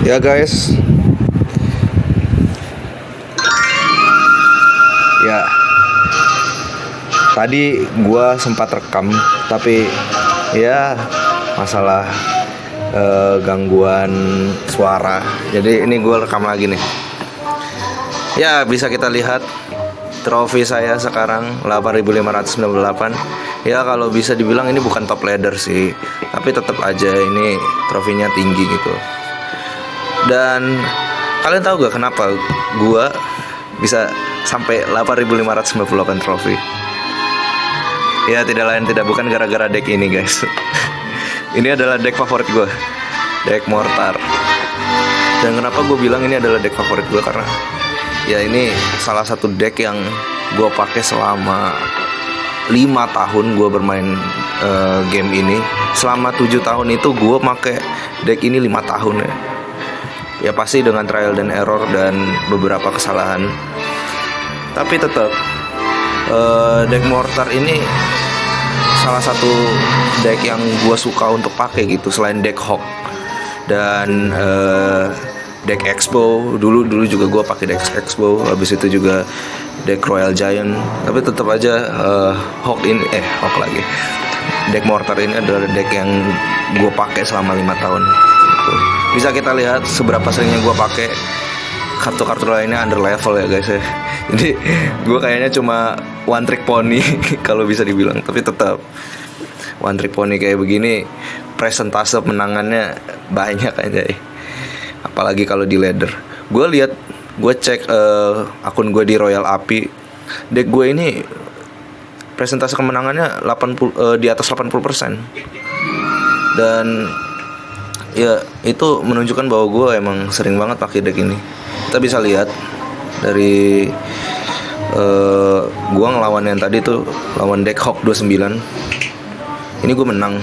Ya guys, ya tadi gua sempat rekam, tapi ya masalah gangguan suara. Jadi ini gua rekam lagi nih. Ya bisa kita lihat trofi saya sekarang 8.598. Ya kalau bisa dibilang ini bukan top leader sih, tapi tetap aja ini trofinya tinggi gitu. Dan kalian tahu gak kenapa gua bisa sampai 8.598 trofi? Ya tidak lain tidak bukan gara-gara deck ini guys. Ini adalah deck favorit gue, deck Mortar. Dan kenapa gue bilang ini adalah deck favorit gue? Karena ya ini salah satu deck yang gue pakai selama 5 tahun gue bermain game ini. Selama 7 tahun itu gue pakai deck ini 5 tahun ya. Ya pasti dengan trial dan error dan beberapa kesalahan. Tapi tetap deck Mortar ini salah satu deck yang gue suka untuk pakai gitu, selain deck Hawk dan deck Expo. Dulu juga gue pakai deck Expo, habis itu juga deck Royal Giant. Tapi tetap aja Hawk lagi. Deck Mortar ini adalah deck yang gue pakai selama 5 tahun. Bisa kita lihat seberapa seringnya gue pakai. Kartu-kartu lainnya under level ya guys ya. Jadi gue kayaknya cuma one trick pony kalau bisa dibilang. Tapi tetap one trick pony kayak begini, presentase menangannya banyak aja ya. Apalagi kalau di ladder. Gue cek akun gue di Royal Api. Deck gue ini presentase kemenangannya di atas 80%. Dan ya itu menunjukkan bahwa gue emang sering banget pakai deck ini. Kita bisa lihat dari gue ngelawan yang tadi tuh, lawan deck Hawk 29. Ini gue menang,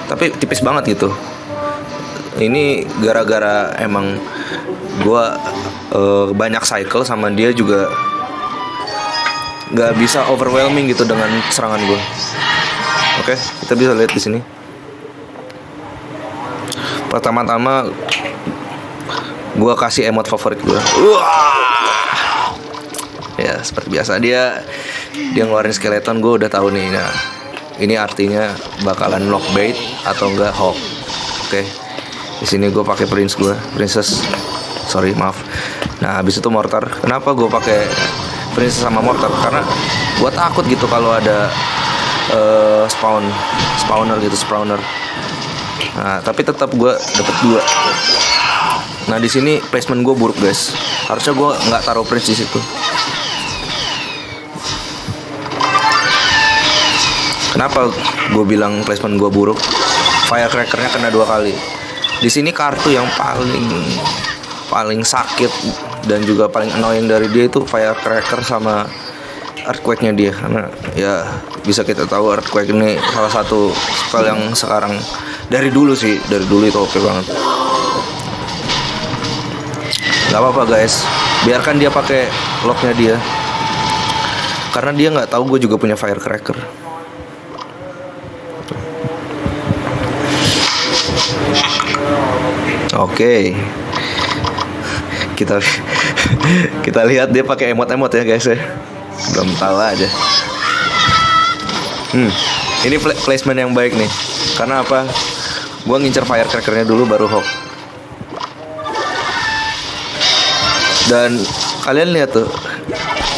tapi tipis banget gitu. Ini gara-gara emang gue banyak cycle sama dia juga nggak bisa overwhelming gitu dengan serangan gue. Oke, kita bisa lihat di sini. Pertama-tama gue kasih emot favorit gue. Ya seperti biasa dia ngeluarin skeleton, gue udah tahu nih. Nah ini artinya bakalan lock bait atau enggak Hawk. Oke, di sini gue pakai princess. Maaf. Nah habis itu Mortar. Kenapa gue pakai princess sama Mortar? Karena gue takut gitu kalau ada spawner. Nah, tapi tetap gue dapet 2. Nah, di sini placement gue buruk, guys. Harusnya gue nggak taruh prince di situ. Kenapa gue bilang placement gue buruk? Firecracker-nya kena 2 kali. Di sini kartu yang paling sakit dan juga paling annoying dari dia itu Firecracker sama Earthquake-nya dia. Karena ya bisa kita tahu Earthquake ini salah satu spell yang sekarang dari dulu itu oke banget. Gak apa-apa guys, biarkan dia pakai locknya dia, karena dia nggak tahu gue juga punya Firecracker. Oke. Kita lihat dia pakai emot-emot ya guys ya. Belum tahu aja. Ini placement yang baik nih. Karena apa? Gua ngincer Firecracker-nya dulu baru Hawk. Dan kalian lihat tuh,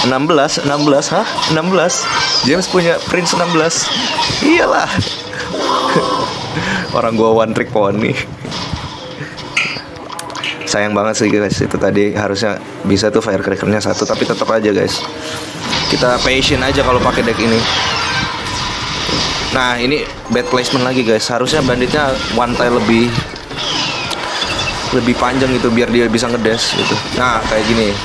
16, hah? 16. James punya Prince 16. Iyalah. Orang gua one trick pony. Sayang banget sih guys, itu tadi harusnya bisa tuh Firecracker-nya 1, tapi tetap aja guys. Kita patient aja kalau pakai deck ini. Nah ini bad placement lagi guys. Harusnya banditnya one tile lebih panjang gitu biar dia bisa ngedash gitu. Nah kayak gini.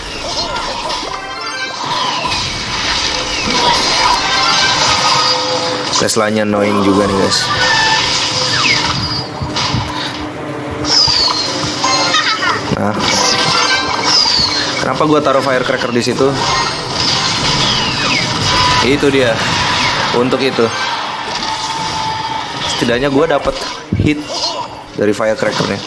Teslanya annoying juga nih guys. Nah kenapa gue taruh Firecracker di situ? Itu dia. Untuk itu setidaknya gue dapet hit dari Firecracker-nya.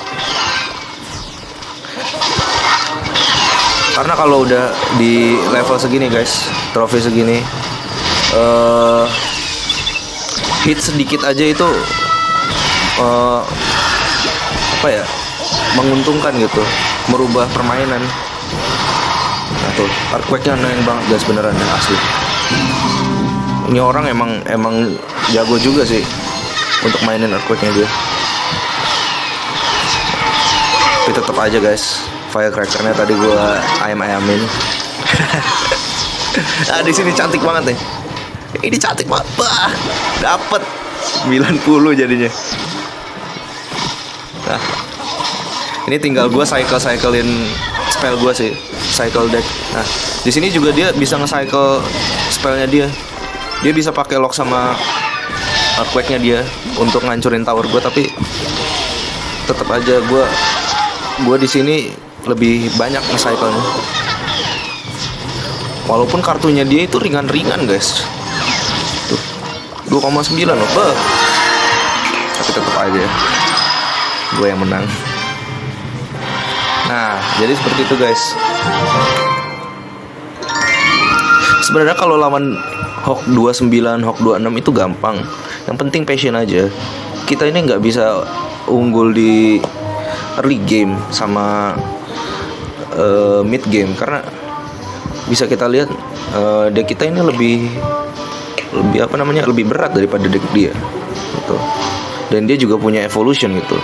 Karena kalau udah di level segini guys, trofi segini, hit sedikit aja itu apa ya, menguntungkan gitu, merubah permainan. Nah tuh, earthquake-nya annoying banget guys, beneran ya, asli. Ini orang emang jago juga sih untuk mainin earthquake-nya dia. Tapi tetap aja guys, firecracker-nya tadi gua ayam-ayamin. Nah, di sini cantik banget nih. Ini cantik banget. Bah, dapet 90 jadinya. Nah, ini tinggal gua cyclein spell gua sih, cycle deck. Nah, di sini juga dia bisa nge-cycle spellnya dia. Dia bisa pakai lock sama earthquake-nya dia untuk ngancurin tower gua, tapi tetap aja gua di sini lebih banyak nge-cycle-nya. Walaupun kartunya dia itu ringan-ringan guys. Tuh, 2,9 loh. Bah. Tapi tetap aja gue yang menang. Nah, jadi seperti itu guys. Sebenarnya kalau lawan Hawk 29, Hawk 26 itu gampang. Yang penting passion aja. Kita ini nggak bisa unggul di early game sama mid game, karena bisa kita lihat deck kita ini lebih apa namanya, lebih berat daripada deck dia gitu. Dan dia juga punya evolution gitu.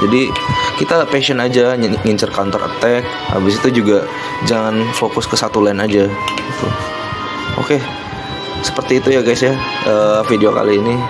Jadi kita passion aja, ngincer counter attack. Habis itu juga jangan fokus ke satu lane aja gitu. Oke, seperti itu ya guys ya video kali ini.